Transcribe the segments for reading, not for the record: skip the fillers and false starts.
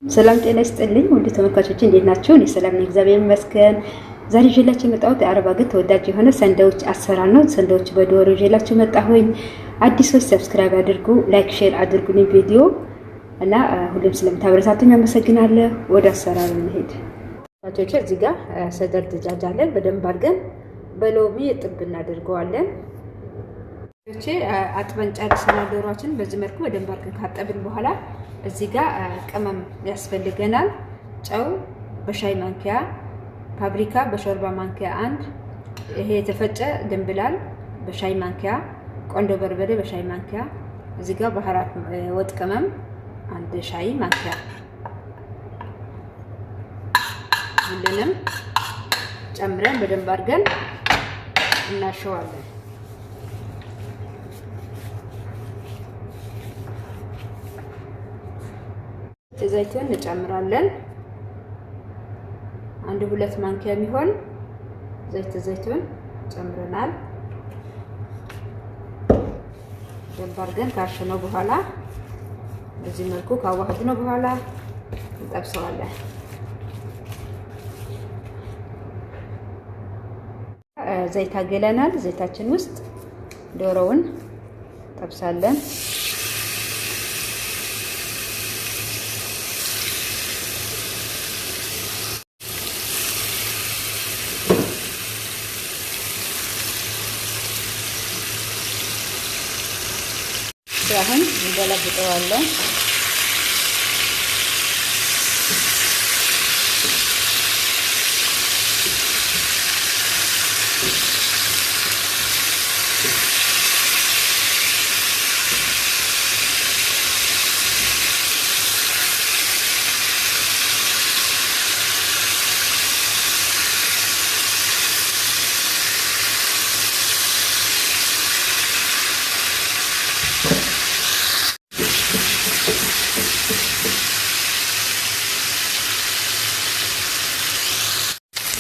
ሰላም ጤና ይስጥልኝ ውድ ተመልካቾች እንዴት ናችሁ? እኔ ሰላም ነኝ እግዚአብሔር ይመስገን። ዛሬ ይዤላችሁ የመጣሁት የአረብ ሀገር ተወዳጅ የሆነ ሰንደዊች አሰራር ነው። ሰንደዊች በዶሮ ይዤላችሁ መጣሁኝ። አዲሶች ሰብስክራይብ አድርጉ፣ ላይክ ሼር አድርጉልኝ ቪዲዮ እና ሁሉም ስለምታበረታቱኝ አመሰግናለሁ። ወደ አሰራሩ እንሄድ። ታቶች እዚህ ጋር ሰደር ድጃጅ አለን። በደንብ አድርገን በሎሚ ጥብ እናደርገዋለን። አጥበን ጨርሰናል። ዶሮአችን በዚህ መልኩ በደንብ አድርገን ካጠብን በኋላ እዚህ ጋር ቅመም ያስፈልገናል። ጨው በሻይ ማንኪያ፣ ፓፕሪካ በሾርባ ማንኪያ አንድ፣ ይሄ የተፈጨ ድንብላል በሻይ ማንኪያ፣ ቆንጆ በርበሬ በሻይ ማንኪያ፣ እዚህ ጋር ባህራት ወጥ ቅመም አንድ ሻይ ማንኪያ። ሁሉንም ጨምረን በደንብ አድርገን እናሸዋለን። ዘይቱን እንጨምራለን። አንድ ሁለት ማንኪያ የሚሆን ዘይቱን ጨምረናል። ደንብ አድርገን ካሸነው በኋላ በዚህ መልኩ ካዋህድነው በኋላ እንጠብሰዋለን። ዘይት አገለናል። ዘይታችን ውስጥ ዶሮውን ጠብሳለን። አሁን እንገለብጠዋለን።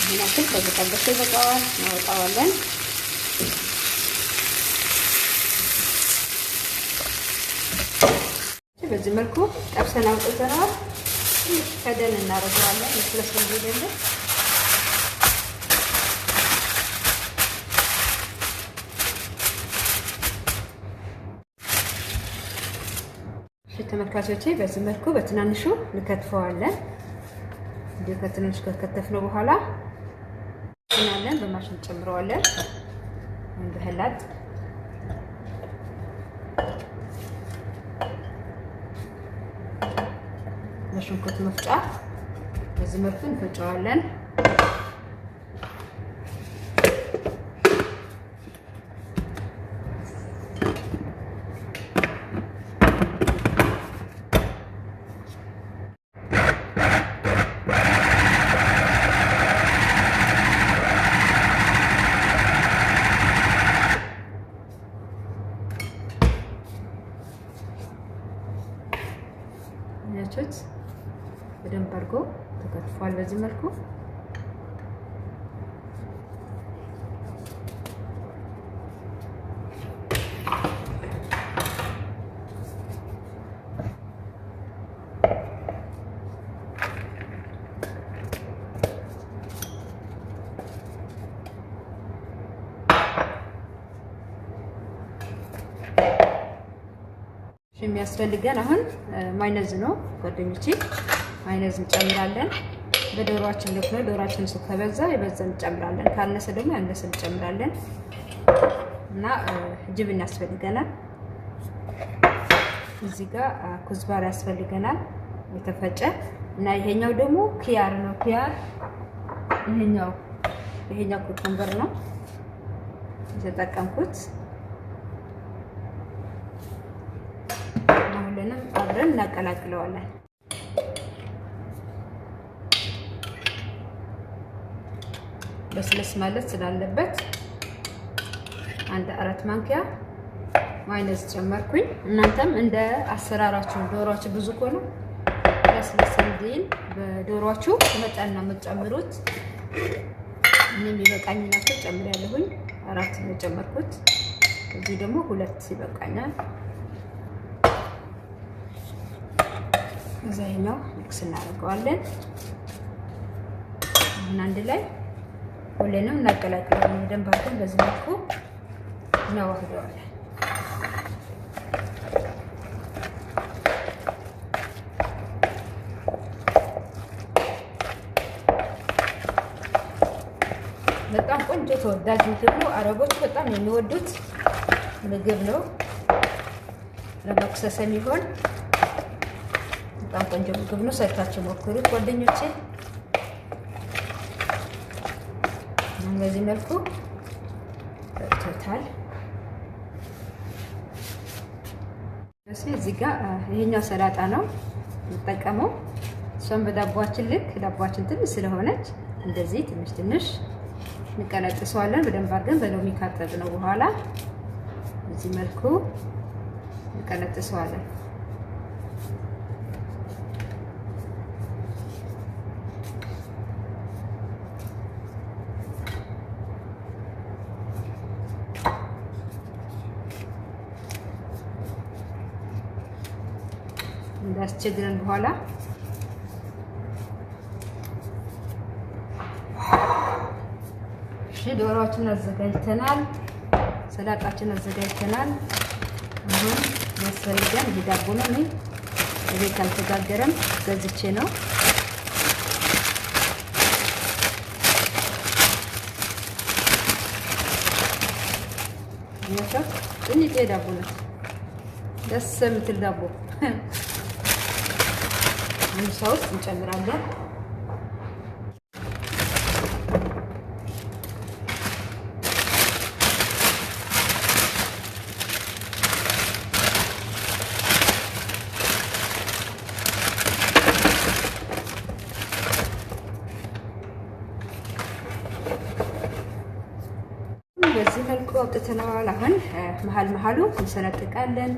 ይሄናችን ከበቀበሰ ይበቃዋል። እናወጣዋለን። በዚህ መልኩ ጠብሰን አውጥተናል። ትንሽ ከደን እናደርገዋለን። ለስለስ እንዲልልን ተመልካቾቼ በዚህ መልኩ በትናንሹ እንከትፈዋለን። እንዴ ከትንሽ ከተከተፍነው በኋላ እናለን በማሽን ጨምረዋለን። እንበህላት በሽንኩርት መፍጫ በዚህ መልኩ እንፈጨዋለን። ያችሁት በደንብ አድርጎ ተከትፏል። በዚህ መልኩ የሚያስፈልገን አሁን ማይነዝ ነው ጓደኞቼ። ማይነዝ እንጨምራለን። በዶሮአችን ልክ ነው። ዶሮአችን ከበዛ የበዛ እንጨምራለን፣ ካነሰ ደግሞ ያነሰ እንጨምራለን። እና ጅብን ያስፈልገናል። እዚህ ጋር ኩዝባር ያስፈልገናል የተፈጨ እና ይሄኛው ደግሞ ኪያር ነው። ኪያር ይሄኛው ኩከምበር ነው የተጠቀምኩት። ሁሉንም አብረን እናቀላቅለዋለን። በስለስ ማለት ስላለበት አንድ 4 ማንኪያ ማይነዝ ጨመርኩኝ። እናንተም እንደ አሰራራችሁ ዶሮአችሁ ብዙ ከሆነ በስለስ እንዲል በዶሮአችሁ መጠን ነው የምትጨምሩት። እኔም ይበቃኝ ናቸው ጨምሬያለሁኝ። 4 ነው ጨመርኩት። እዚህ ደግሞ 2 ይበቃኛል። እዛኛው ሚክስ እናደርገዋለን። አሁን አንድ ላይ ሁሉንም እናቀላቅላለን። በደንብ አድርገን በዚህ መልኩ እናዋህደዋለን። በጣም ቆንጆ ተወዳጅ ምግብ ነው። አረቦች በጣም የሚወዱት ምግብ ነው። ለመክሰስ የሚሆን በጣም ቆንጆ ምግብ ነው። ሰርታችሁ ሞክሩት ጓደኞቼ። በዚህ መልኩ ቶታል እዚህ ጋር ይሄኛው ሰላጣ ነው የምጠቀመው። እሷን በዳቦአችን ልክ ዳቦአችን ትንሽ ስለሆነች እንደዚህ ትንሽ ትንሽ እንቀነጥሰዋለን። በደንብ አድርገን በሎሚ ካጠብነው በኋላ በዚህ መልኩ እንቀነጥሰዋለን። እንዳስቸግረን በኋላ ዶሮዎችን አዘጋጅተናል። ሰላጣችን አዘጋጅተናል። አሁን ያስፈልገን ዳቦ ነው። እኔ እቤት አልተጋገረም ገዝቼ ነው። ይሄው ትንሽ ዳቦ ነው፣ ደስ የምትል ዳቦ ሶስ እንጨምራለን። በዚህ መልኩ አውጥተናል። አሁን መሀል መሀሉ እንሰነጥቃለን።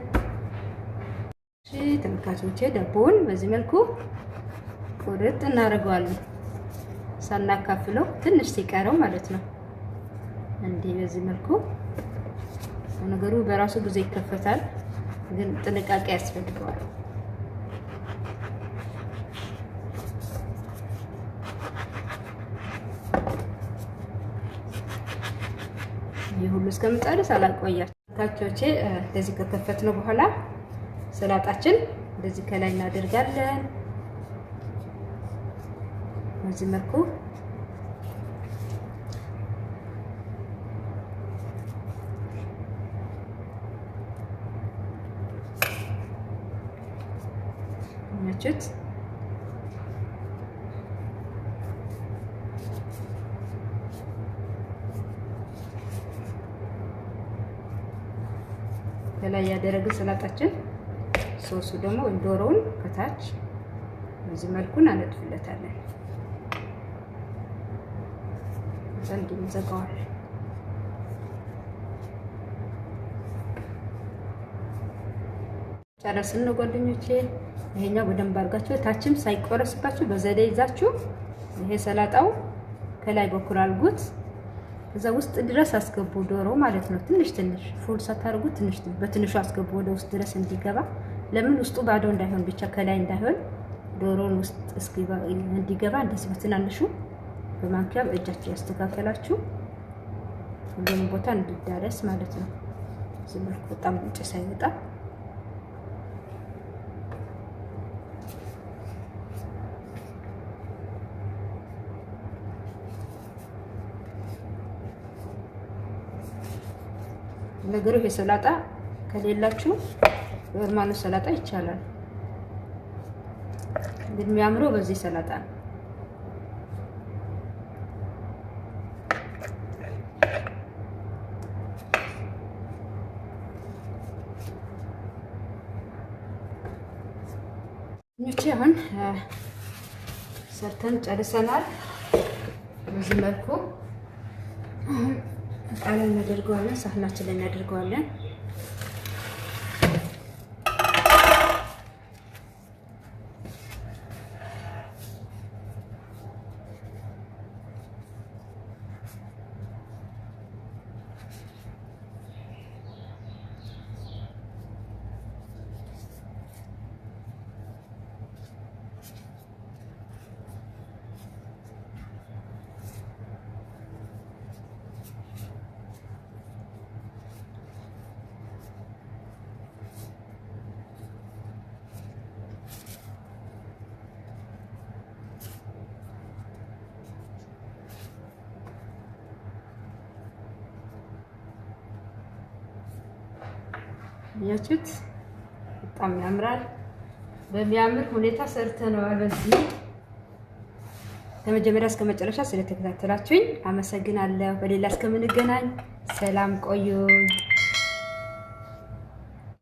እሺ ተመልካቾቼ ዳቦውን በዚህ መልኩ ቁርጥ እናደርገዋለን። ሳናካፍለው ትንሽ ሲቀረው ማለት ነው። እንዲህ በዚህ መልኩ ነገሩ በራሱ ጊዜ ይከፈታል፣ ግን ጥንቃቄ ያስፈልገዋል። ይህ ሁሉ እስከምጨርስ አላቆያችሁም ተመልካቾቼ። እንደዚህ ከከፈትነው በኋላ ሰላጣችን እንደዚህ ከላይ እናደርጋለን። በዚህ መልኩ ነጭት ከላይ ያደረግን ሰላጣችን ሶሱ ደግሞ ዶሮውን ከታች በዚህ መልኩ እናነጥፍለታለን። ዘንድ እንዘጋዋለን። ጨረስን ነው ጓደኞቼ። ይሄኛው በደንብ አድርጋችሁ ታችም ሳይቆረስባችሁ በዘዴ ይዛችሁ ይሄ ሰላጣው ከላይ በኩል አልጉት፣ እዛ ውስጥ ድረስ አስገቡ ዶሮ ማለት ነው። ትንሽ ትንሽ ፉል ሳታርጉ ትንሽ በትንሹ አስገቡ ወደ ውስጥ ድረስ እንዲገባ። ለምን ውስጡ ባዶ እንዳይሆን ብቻ ከላይ እንዳይሆን ዶሮን ውስጥ እንዲገባ እንደዚህ በትናንሹ በማንኪያ በእጃችሁ ያስተካከላችሁ ሁሉም ቦታ እንዲዳረስ ማለት ነው። እዚህ መልኩ በጣም ጭስ ሳይወጣ ነገሩ ይሄ ሰላጣ ከሌላችሁ ኖርማል ሰላጣ ይቻላል፣ ግን የሚያምረው በዚህ ሰላጣ ነው። አሁን ሰርተን ጨርሰናል። በዚህ መልኩ ቃል እናደርገዋለን፣ ሳህናችን ላይ እናደርገዋለን። ያችሁት በጣም ያምራል። በሚያምር ሁኔታ ሰርተነዋል። በዚህ ከመጀመሪያ እስከ መጨረሻ ስለተከታተላችሁኝ አመሰግናለሁ። በሌላ እስከምንገናኝ ሰላም ቆዩኝ።